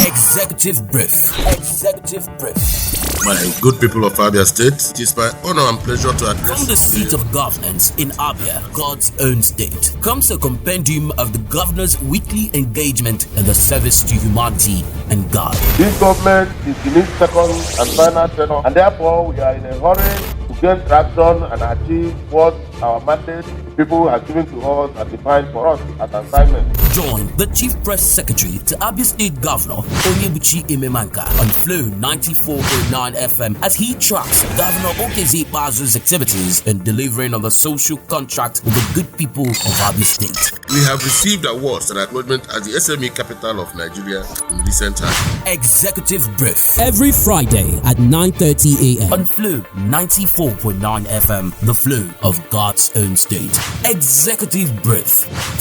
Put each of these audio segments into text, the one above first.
Executive Brief. Executive Brief. My good people of Abia State, it is my honor and pleasure to address From the seat of governance in Abia, God's own state, comes a compendium of the governor's weekly engagement in the service to humanity and God. This government is in its second and final tenure, and therefore we are in a hurry to gain traction and achieve what our mandate the people have given to us and defined for us as assignment. Join the Chief Press Secretary to Abia State Governor Onyebuchi Ememanka on Flow 94.9 FM as he tracks Governor Okezie Ikpeazu's activities in delivering on the social contract with the good people of Abia State. We have received awards and acknowledgement as the SME capital of Nigeria in recent times. Executive Brief. Every Friday at 9:30 a.m. on Flow 94.9 FM, the flow of God's own state. Executive Brief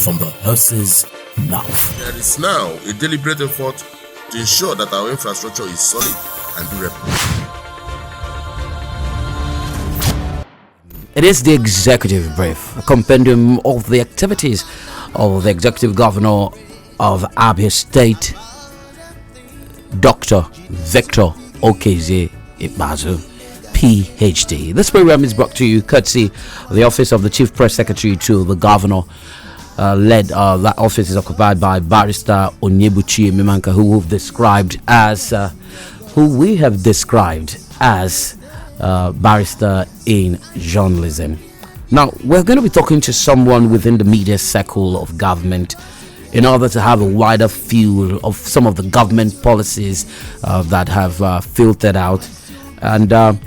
from the horse's mouth. There is now a deliberate effort to ensure that our infrastructure is solid and durable. It is the Executive Brief, a compendium of the activities of the Executive Governor of Abia State, Dr. Victor Okezie Ikpeazu, PhD. This program is brought to you courtesy of the Office of the Chief Press Secretary to the Governor. That office is occupied by Barrister Onyebuchi Ememanka, who we have described as barrister in journalism. Now, we're going to be talking to someone within the media circle of government in order to have a wider view of some of the government policies that have filtered out. And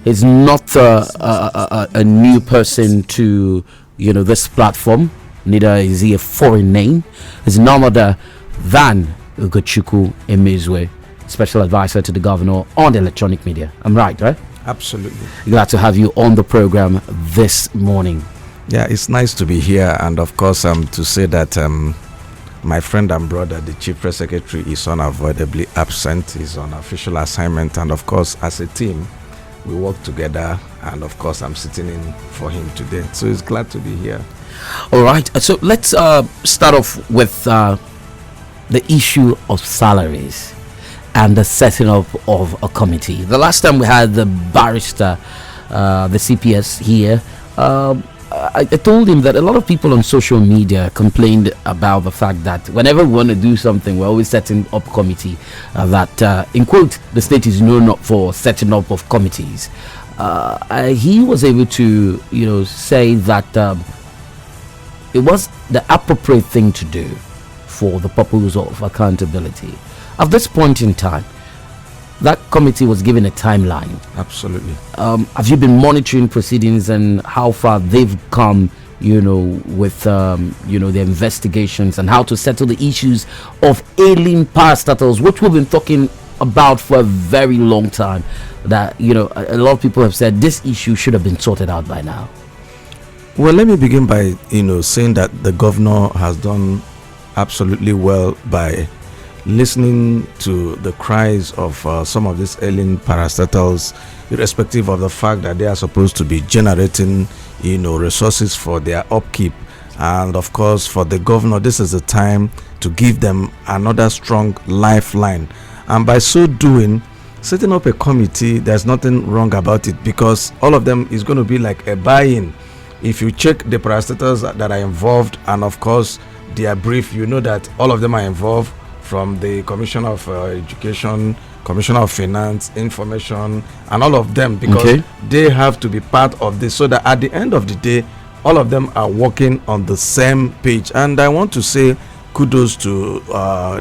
he's not a new person to this platform. Neither is he a foreign name. He's none other than Ugochukwu Emezue, special advisor to the governor on the electronic media. I'm right? Absolutely. Glad to have you on the program this morning. Yeah, it's nice to be here, and of course, to say that my friend and brother, the Chief Press Secretary, is unavoidably absent. He's on official assignment, and of course, as a team, we work together, and of course, I'm sitting in for him today. So he's glad to be here. All right. So let's start off with the issue of salaries and the setting up of a committee. The last time we had the barrister, the CPS here, I told him that a lot of people on social media complained about the fact that whenever we want to do something, we're always setting up a committee. That, in quote, the state is known for setting up of committees. He was able to, say that it was the appropriate thing to do for the purpose of accountability. At this point in time, that committee was given a timeline. Absolutely. Have you been monitoring proceedings and how far they've come, with, the investigations and how to settle the issues of alien parastatals, which we've been talking about for a very long time? That, a lot of people have said this issue should have been sorted out by now. Well, let me begin by, saying that the governor has done absolutely well by listening to the cries of some of these alien parastatals, irrespective of the fact that they are supposed to be generating, resources for their upkeep. And of course, for the governor, this is the time to give them another strong lifeline. And by so doing, setting up a committee, there's nothing wrong about it, because all of them is going to be like a buy-in. If you check the parastatals that are involved, and of course their brief, that all of them are involved, from the Commissioner of Education, Commissioner of Finance, Information, and all of them, because they have to be part of this, so that at the end of the day, all of them are working on the same page. And I want to say kudos to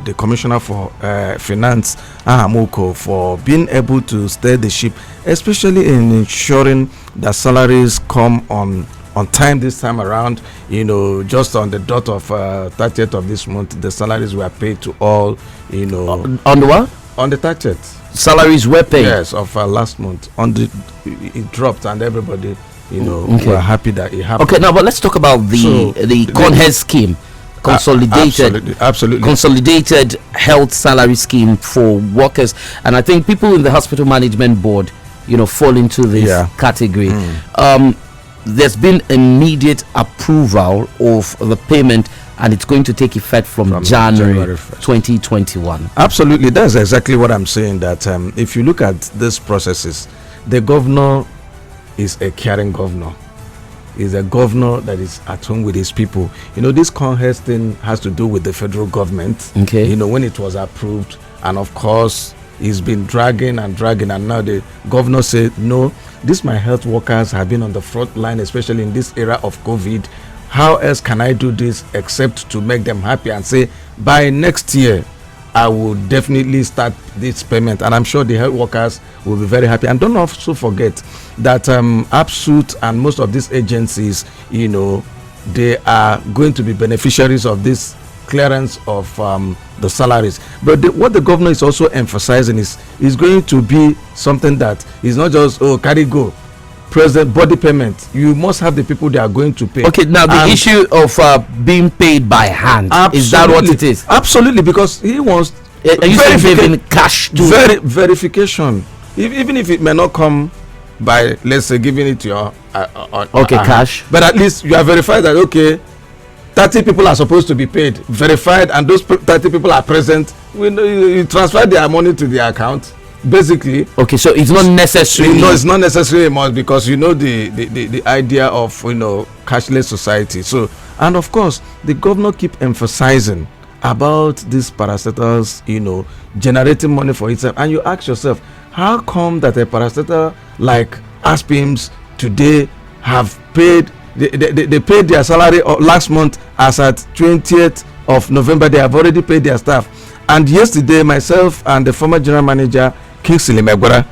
the Commissioner for Finance, Ahamoko, for being able to steer the ship, especially in ensuring that salaries come on time this time around. Just on the dot of 30th of this month, the salaries were paid to all. On the what? On the 30th, salaries were paid. Yes, of last month. It dropped, and everybody, were happy that it happened. Okay, now but let's talk about the Conhead scheme. Absolutely. Consolidated health salary scheme for workers, and I think people in the hospital management board, fall into this category. There's been immediate approval of the payment and it's going to take effect from January 2021. Absolutely, that's exactly what I'm saying. That if you look at these processes, the governor is a caring governor. Is a governor that is at home with his people. This Congress thing has to do with the federal government. Okay. When it was approved, and of course, it's been dragging, and now the governor said, no, these my health workers have been on the front line, especially in this era of COVID. How else can I do this except to make them happy and say, by next year, I will definitely start this payment, and I'm sure the health workers will be very happy. And don't also forget that Absg and most of these agencies, they are going to be beneficiaries of this clearance of the salaries. But what the governor is also emphasizing is going to be something that is not just carry go. Present body payment. You must have the people that are going to pay. Okay, now the issue of being paid by hand, is that what it is? Absolutely, because he wants cash to verification. Even if it may not come by, let's say, giving it to your cash, but at least you are verified that 30 people are supposed to be paid, verified, and those 30 people are present. You transfer their money to the account. Basically, okay, so it's not necessary. No, it's not necessary much, because the idea of cashless society. So, and of course, the governor keep emphasizing about these parastatals, generating money for itself. And you ask yourself, how come that a parastatal like Aspims today have paid? They paid their salary last month, as at 20th of November. They have already paid their staff. And yesterday, myself and the former general manager, Kingsley Megwara,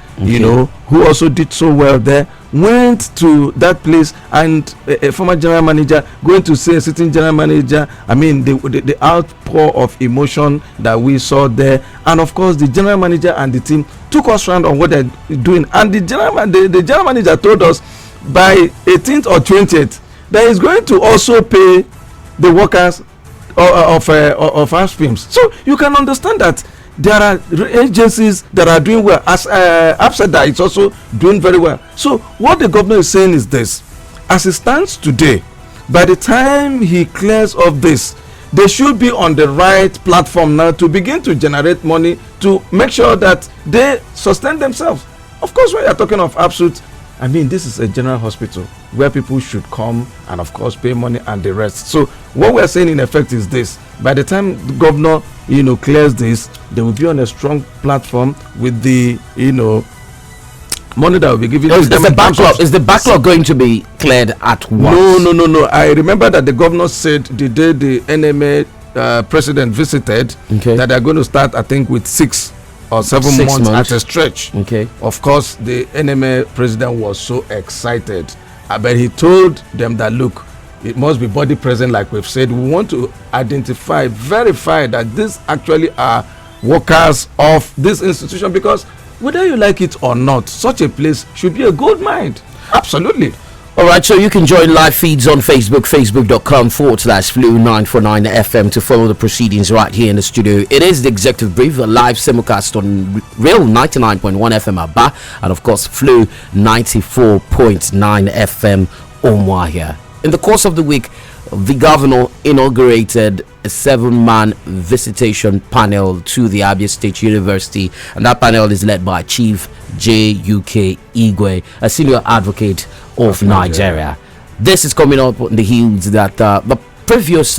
who also did so well there, went to that place, and a former general manager going to say a sitting general manager, the outpour of emotion that we saw there. And of course, the general manager and the team took us around on what they're doing. And the general manager told us by 18th or 20th that he's going to also pay the workers of Aspims. So you can understand that there are agencies that are doing well, as Absg that is also doing very well. So what the governor is saying is this: as it stands today, by the time he clears of this, they should be on the right platform now to begin to generate money to make sure that they sustain themselves. Of course, when you are talking of Absg, this is a general hospital where people should come and of course pay money and the rest. So what we're saying in effect is this: by the time the governor clears this, they will be on a strong platform with the money that will be given. Is the backlog going to be cleared at once? No. I remember that the governor said the day the NMA president visited, that they're going to start, I think, with 6 or 7 months at a stretch. Okay. Of course, the NMA president was so excited, but he told them that, look, it must be body present, like we've said. We want to identify, verify that these actually are workers of this institution, because whether you like it or not, such a place should be a gold mine. Absolutely. All right, so you can join live feeds on Facebook, facebook.com/Flu949FM to follow the proceedings right here in the studio. It is the Executive Brief, a live simulcast on Real 99.1 FM Aba, and of course Flu 94.9 FM Omwahia. In the course of the week, the governor inaugurated a 7-man visitation panel to the Abia State University, and that panel is led by Chief J.U.K. Igwe, a senior advocate of Nigeria. This is coming up on the heels that the previous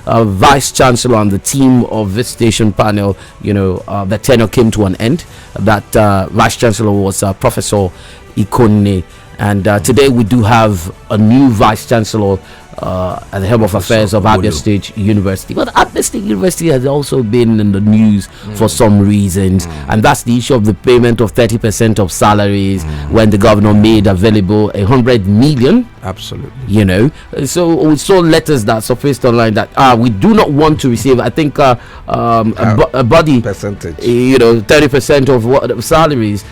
vice chancellor and the team of visitation panel, the tenure came to an end. That vice chancellor was Professor Ikonne, and today we do have a new vice chancellor at the helm of affairs of Abia State University. But Abia State University has also been in the news for some reasons, and that's the issue of the payment of 30% of salaries when the governor made available 100 million. Absolutely. So we saw letters that surfaced online that we do not want to receive, I think, a body percentage, 30% of what salaries.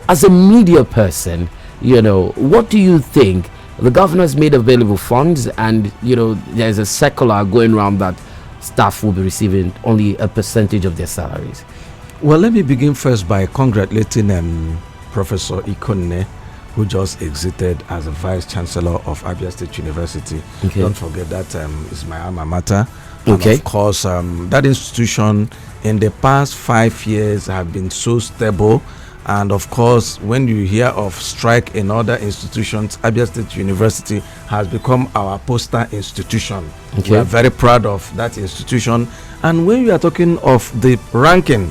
As a media person, what do you think? The governor has made available funds, and there's a circular going around that staff will be receiving only a percentage of their salaries. Well, let me begin first by congratulating Professor Ikonne who just exited as the Vice Chancellor of Abia State University. Okay. Don't forget that is my alma mater. Okay. And of course, that institution in the past 5 years have been so stable. And of course, when you hear of strike in other institutions, Abia State University has become our poster institution. Okay. We are very proud of that institution. And when we are talking of the ranking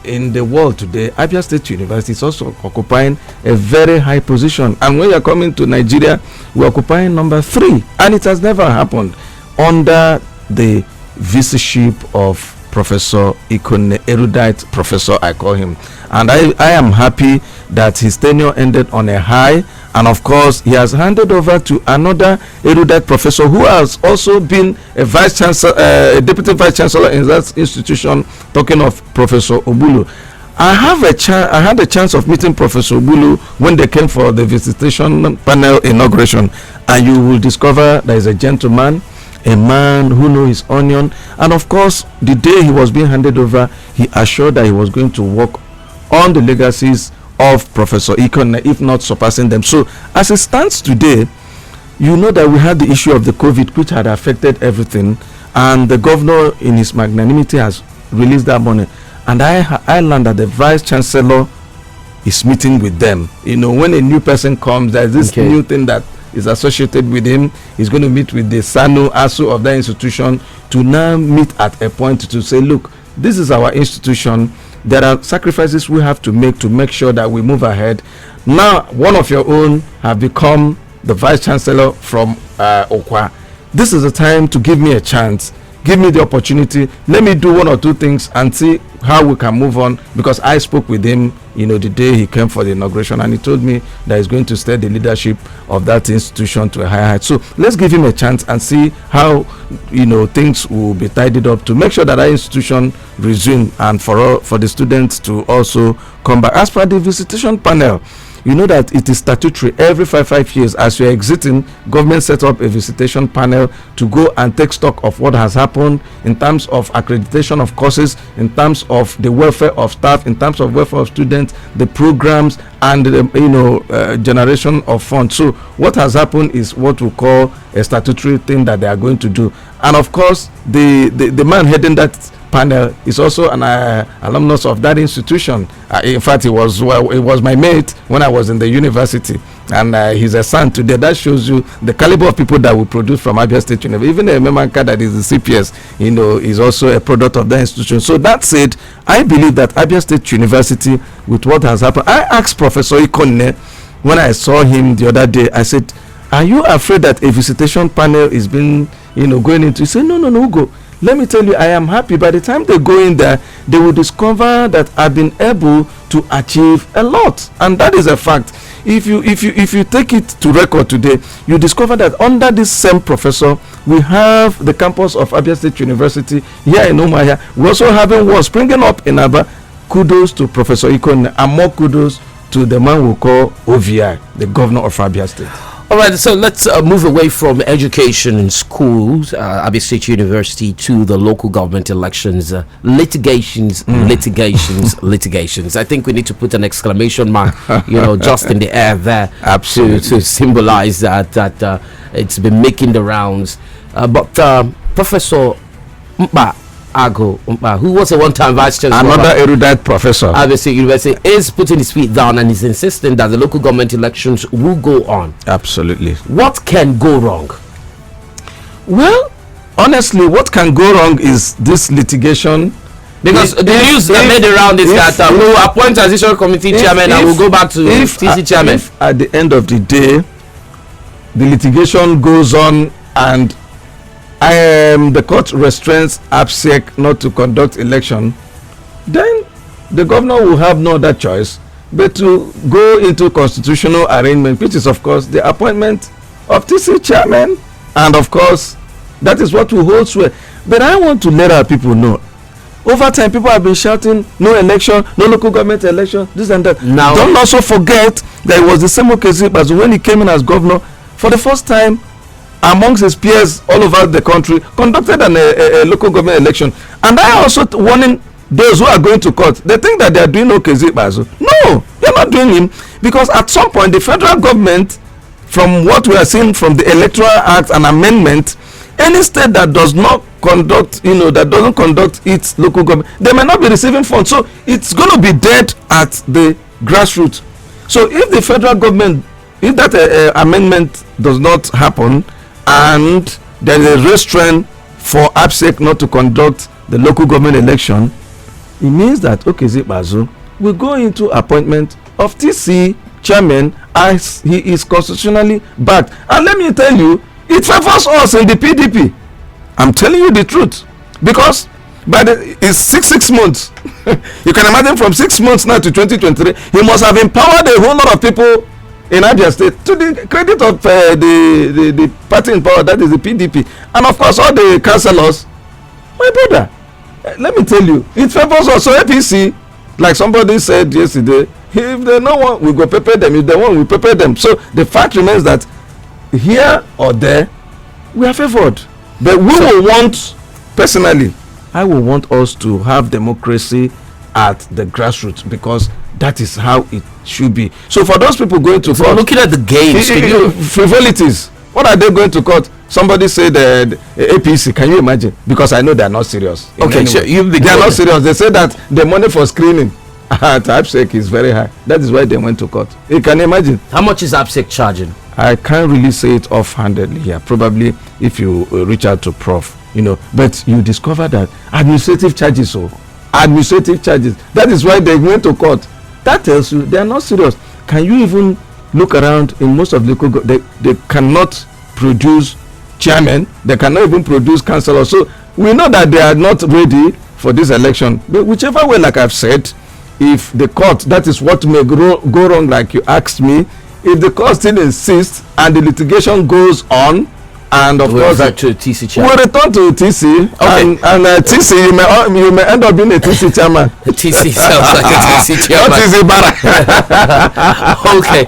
in the world today, Abia State University is also occupying a very high position. And when you are coming to Nigeria, we are occupying number 3. And it has never happened under the vice-ship of Professor Ikonne, erudite professor, I call him. And I am happy that his tenure ended on a high. And of course, he has handed over to another erudite professor who has also been a vice chancellor, a deputy vice chancellor in that institution, talking of Professor Obulu. I had a chance of meeting Professor Obulu when they came for the visitation panel inauguration. And you will discover there is a gentleman, a man who knows his onion. And of course, the day he was being handed over, he assured that he was going to work on the legacies of Professor Ikonne, if not surpassing them. So as it stands today, you know that we had the issue of the COVID, which had affected everything, and the governor in his magnanimity has released that money. And I learned that the vice chancellor is meeting with them. You know, when a new person comes, there's this new thing that is associated with him. He's going to meet with the SANU, ASU of that institution to now meet at a point to say, look, this is our institution. There are sacrifices we have to make sure that we move ahead. Now, one of your own have become the vice chancellor from Okwa. This is the time to give me a chance. Give me the opportunity. Let me do one or two things and see how we can move on. Because I spoke with him, you know, the day he came for the inauguration, and he told me that he's going to steer the leadership of that institution to a higher height. So let's give him a chance and see how, you know, things will be tidied up to make sure that our institution resume, and for the students to also come back. As per the visitation panel, you know that it is statutory. Every 5 years, as you're exiting, government set up a visitation panel to go and take stock of what has happened in terms of accreditation of courses, in terms of the welfare of staff, in terms of welfare of students, the programs, and the generation of funds. So what has happened is what we call a statutory thing that they are going to do. And of course, the man heading that panel is also an alumnus of that institution. In fact, he was my mate when I was in the university, and he's a son today. That shows you the caliber of people that we produce from Abia State University. Even a Memanka that is the CPS, you know, is also a product of that institution. So that said, I believe that Abia State University, with what has happened, I asked Professor Ikonne when I saw him the other day, I said, are you afraid that a visitation panel is being, going into? He said, no, Ugo. Let me tell you, I am happy. By the time they go in there, they will discover that I've been able to achieve a lot, and that is a fact. If you take it to record today, you discover that under this same professor, we have the campus of Abia State University here in Umuahia. We're also having one springing up in Aba. Kudos to Professor Ikonne, and more kudos to the man we call OVI, the governor of Abia State. All right, so let's move away from education in schools, Abia State University, to the local government elections. Litigations. I think we need to put an exclamation mark, just in the air there, to symbolize that it's been making the rounds. But Professor Mba Ago, who was a one-time vice chancellor, another erudite professor, Abia State University, is putting his feet down and is insisting that the local government elections will go on. Absolutely. What can go wrong? Well, honestly, what can go wrong is this litigation. Because the news that made around is that we will appoint transition committee chairman and we'll go back to TC chairman. If at the end of the day, the litigation goes on and the court restrains Absg not to conduct election, then the governor will have no other choice but to go into constitutional arrangement, which is of course the appointment of TC chairman, and of course that is what will hold sway. But I want to let our people know, over time people have been shouting no election, no local government election, this and that. Now don't also forget that it was the same occasion as when he came in as governor, for the first time amongst his peers all over the country, conducted a local government election. And I also warning those who are going to court. They think that they are doing okay. No, you're are not doing him, because at some point the federal government, from what we are seeing from the Electoral Act and amendment, any state that does not conduct, that doesn't conduct its local government, they may not be receiving funds. So it's going to be dead at the grassroots. So if the federal government, if that amendment does not happen, and there is a restraint for Absg not to conduct the local government election, it means that Okezie Ikpeazu will go into appointment of TC chairman as he is constitutionally backed. And let me tell you, it favors us in the PDP. I'm telling you the truth, because it's 6 months. You can imagine, from 6 months now to 2023, he must have empowered a whole lot of people in Abia State, to the credit of the party in power, that is the PDP, and of course all the councillors. My brother, let me tell you, it favors us. So APC, like somebody said yesterday, if they no one, we go prepare them. If they want, we prepare them. So the fact remains that here or there, we are favored. But we will want, personally, I will want us to have democracy at the grassroots, because that is how it should be. So for those people going to court, looking at the games, frivolities, what are they going to court? Somebody said APC. Can you imagine? Because I know they are not serious. Okay, so they are not serious. They say that the money for screening at Absg is very high. That is why they went to court. You can imagine. How much is Absg charging? I can't really say it offhandedly here. Probably if you reach out to Prof, but you discover that administrative charges. Administrative charges. That is why they went to court. That tells you they are not serious. Can you even look around in most of the local? They cannot produce chairmen. They cannot even produce councillors. So we know that they are not ready for this election. But whichever way, like I've said, if the court, that is what may go wrong, like you asked me, if the court still insists and the litigation goes on, and of course to TC chairman, we'll return to TC. Okay. And TC, you may end up being a TC chairman. TC sounds like a TC chairman. Okay.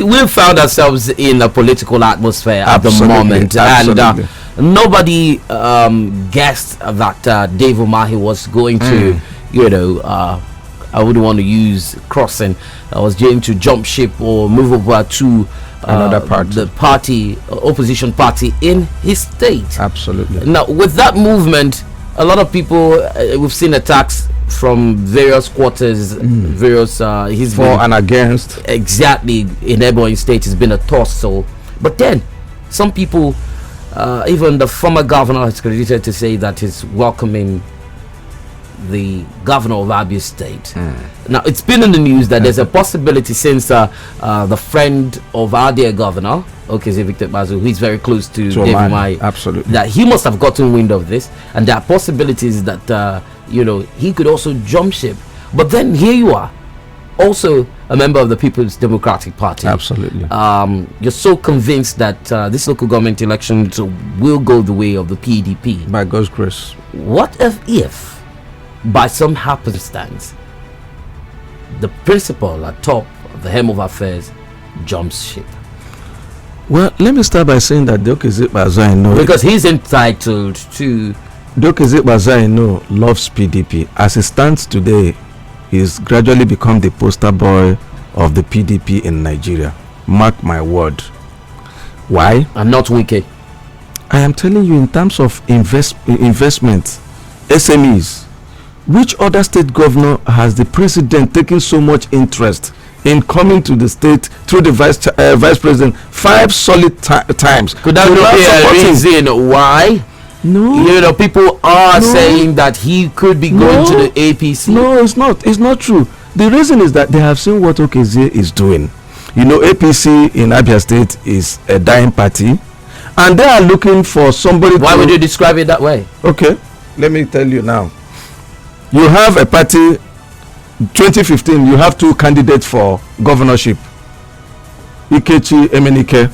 We found ourselves in a political atmosphere at the moment, absolutely. And nobody guessed that Dave Umahi was going to, I wouldn't want to use crossing. I was going to jump ship or move over to another party, the opposition party in his state. Absolutely. Now, with that movement, a lot of people, we've seen attacks from various quarters, various he's for and against. Exactly, in Ebonyi State has been a tussle. But then some people, even the former governor, has credited to say that he's welcoming the governor of Abia State. Now, it's been in the news that there's a possibility, since the friend of our dear governor, Okezie Victor Ikpeazu, who is very close to Dave Umahi, absolutely, that he must have gotten wind of this, and there are possibilities that he could also jump ship. But then here you are, also a member of the People's Democratic Party. Absolutely. You're so convinced that this local government elections will go the way of the PDP. By God's grace. What if by some happenstance the principal at top of the helm of affairs jumps ship? Well, let me start by saying that Okezie Ikpeazu, I know, because he's entitled to. Okezie Ikpeazu, I know, loves PDP. As it stands today, he's gradually become the poster boy of the PDP in Nigeria. Mark my word. Why? I'm not wicked. I am telling you, in terms of investment, SMEs, which other state governor has the president taken so much interest in coming to the state through the vice president 5 solid times? Could that be a reason why? No. People are saying that he could be going to the APC. No, it's not. It's not true. The reason is that they have seen what Okezie is doing. APC in Abia State is a dying party, and they are looking for somebody. Why would you describe it that way? Okay, let me tell you now. You have a party, 2015, you have 2 candidates for governorship, Ikechi Emenike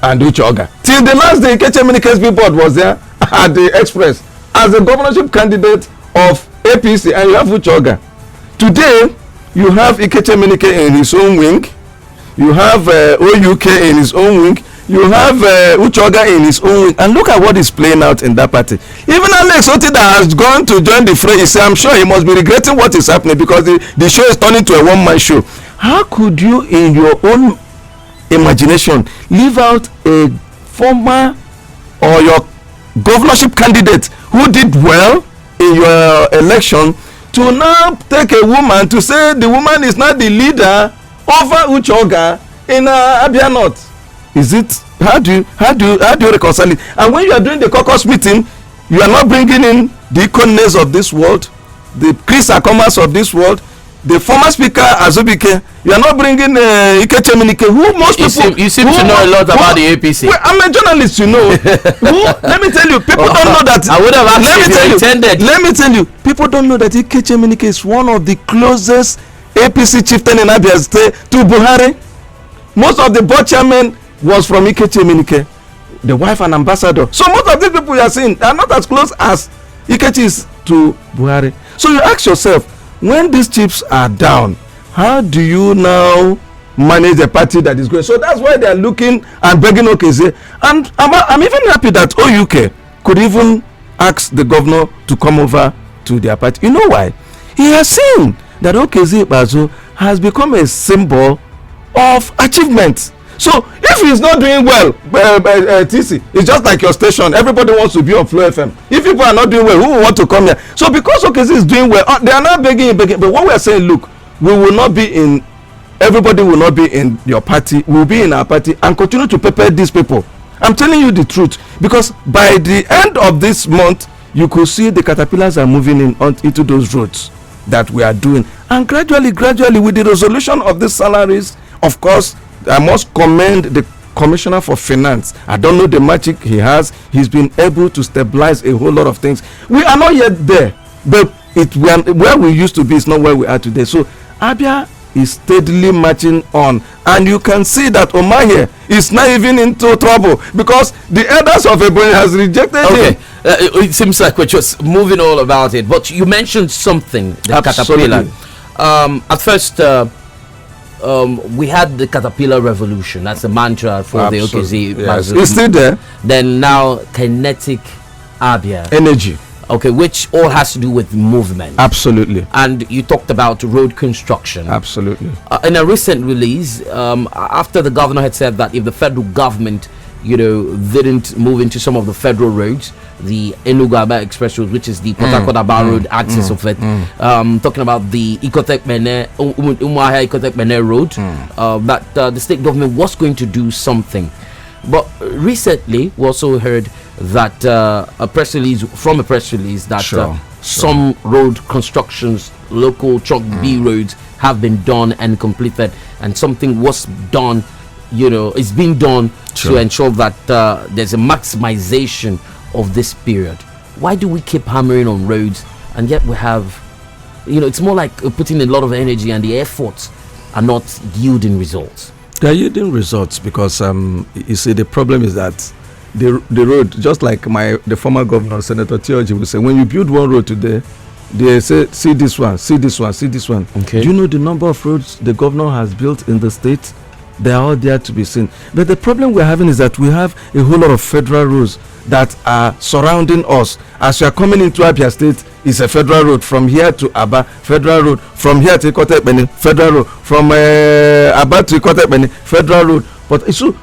and Uche Oga. Till the last day, Ikechi Emenike's billboard was there at the Express as a governorship candidate of APC, and you have Uche Oga. Today, you have Ikechi Emenike in his own wing, you have OUK in his own wing, You have Uchoga in his own wing, and look at what is playing out in that party. Even Alex Otida has gone to join the fray. He said, I'm sure he must be regretting what is happening because the show is turning to a one-man show. How could you, in your own imagination, leave out a former or your governorship candidate who did well in your election to now take a woman to say the woman is not the leader over Uchoga in Abia North? Is it, how do you reconcile it? And when you are doing the caucus meeting, you are not bringing in the Ikones of this world, the Chris Akomas of this world, the former speaker Azubike. You are not bringing Ike Cheminike, who most people you seem to know a lot about the APC. Well, I'm a journalist, you know. Let me tell you, people don't know that. I would have asked let me tell you, people don't know that Ike Cheminike is one of the closest APC chieftain in Abia State to Buhari. Most of the board chairmen was from Ike Cheminike, the wife and ambassador. So most of these people you are seeing are not as close as Ikechi is to Buhari. So you ask yourself, when these chiefs are down, how do you now manage a party that is going? So that's why they are looking and begging Okeze. And I'm even happy that OUK could even ask the governor to come over to their party. You know why? He has seen that Okeze Bazo has become a symbol of achievement. So if he's not doing well, TC, it's just like your station. Everybody wants to be on Flow FM. If people are not doing well, who will want to come here? So because Okeze is doing well, they are not begging. But what we are saying, look, we will not be in, everybody will not be in your party. We will be in our party and continue to prepare these people. I'm telling you the truth, because by the end of this month, you could see the caterpillars are moving into those roads that we are doing. And gradually, with the resolution of these salaries, of course, I must commend the Commissioner for Finance. I don't know the magic he has. He's been able to stabilize a whole lot of things. We are not yet there, but where we used to be is not where we are today. So Abia is steadily marching on, and you can see that Omahe is not even into trouble because the elders of Ebonyi has rejected him. It seems like we're just moving all about it, but you mentioned something, the caterpillar. At first, we had the caterpillar revolution. That's the mantra for the OKZ. Yes. It's still there. Then now kinetic Abia energy. Okay, which all has to do with movement. Absolutely. And you talked about road construction. Absolutely. In a recent release, after the governor had said that if the federal government, didn't move into some of the federal roads, the Enugu-Aba Express Road, which is the Port Harcourt-Aba Road axis of it, talking about the Umuahia Ikotep Mene Road, that the state government was going to do something. But recently, we also heard that a press release that some road constructions, local Chalk B roads, have been done and completed, and something was done, it's being done to ensure that there's a maximization of this period. Why do we keep hammering on roads, and yet we have, it's more like putting a lot of energy and the efforts are not yielding results? They are yielding results because you see, the problem is that the road, just like the former governor, Senator Theoji, will say, when you build one road today, they say, see this one, see this one, see this one. Okay. Do you know the number of roads the governor has built in the state? They are all there to be seen. But the problem we're having is that we have a whole lot of federal roads that are surrounding us. As you are coming into Abia State, it's a federal road. From here to Aba, federal road. From here to Ikotep Beni, federal road. From Aba to Ikotep Beni, federal road. But so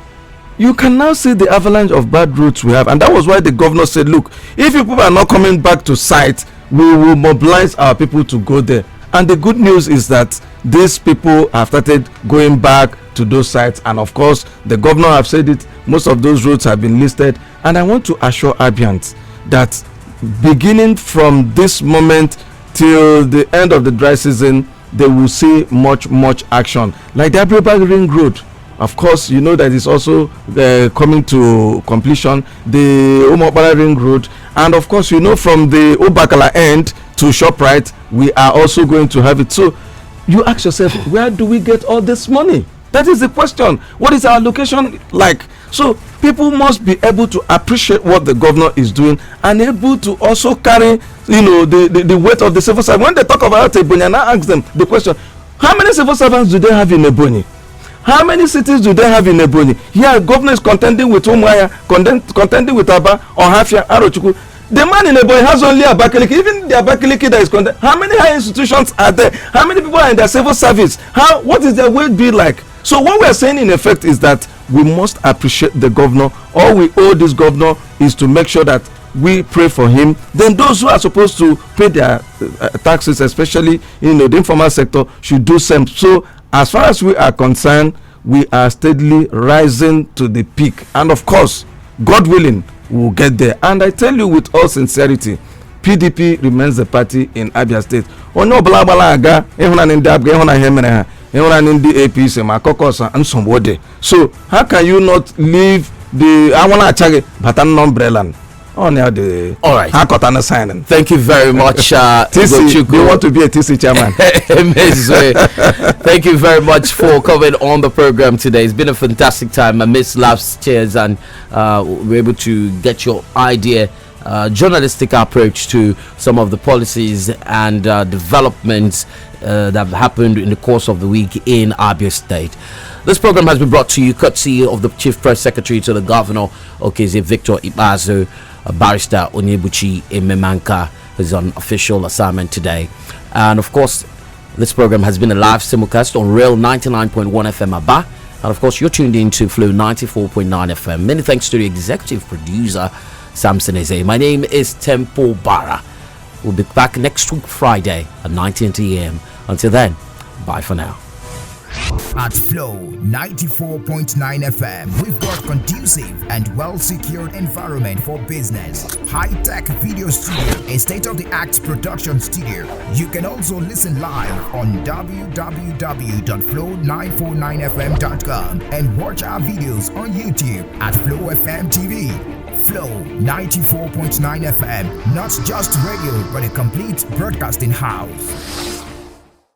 you can now see the avalanche of bad roads we have. And that was why the governor said, look, if people are not coming back to site, we will mobilize our people to go there. And the good news is that these people have started going back to those sites, and of course the governor have said it, most of those roads have been listed. And I want to assure Abians that beginning from this moment till the end of the dry season, they will see much action, like the Abreba Ring Road. Of course, you know that is also coming to completion, the Umobala Ring Road, and of course, from the Obakala end to ShopRite, we are also going to have it. So you ask yourself, where do we get all this money? That is the question. What is our location like? So people must be able to appreciate what the governor is doing and able to also carry, the weight of the civil servant. When they talk about Ebonyi, and I ask them the question, how many civil servants do they have in Ebonyi? How many cities do they have in Ebonyi? Here, governor is contending with Umuahia, contending with Aba, Ohafia, Arochukwu. The man in Ebonyi has only Abakaliki. Even the Abakaliki that is contending. How many high institutions are there? How many people are in their civil service? What is their weight be like? So what we are saying in effect is that we must appreciate the governor. All we owe this governor is to make sure that we pray for him. Then those who are supposed to pay their taxes, especially the informal sector, should do same. So as far as we are concerned, we are steadily rising to the peak, and of course, God willing, we'll get there. And I tell you with all sincerity, PDP remains the party in Abia State. So how can you not leave the umbrella? All right. Thank you very much. TC, you want to be a TC chairman? Thank you very much for coming on the program today. It's been a fantastic time. I missed laughs, cheers, and we're able to get your idea, journalistic approach to some of the policies and developments that have happened in the course of the week in Abia State. This program has been brought to you courtesy of the Chief Press Secretary to the Governor, Okeze Victor Ikpeazu. Barrister Onyebuchi Ememanka is on official assignment today. And of course, this program has been a live simulcast on Real 99.1 FM Aba. And of course, you're tuned in to Flow 94.9 FM. Many thanks to the executive producer, Samson Eze. My name is Tempo Bara. We'll be back next week, Friday at 19 a.m. Until then, bye for now. At Flow 94.9 FM, we've got conducive and well-secured environment for business. High-tech video studio, a state-of-the-art production studio. You can also listen live on www.flow949fm.com and watch our videos on YouTube at Flow FM TV. Flow 94.9 FM, not just radio, but a complete broadcasting house.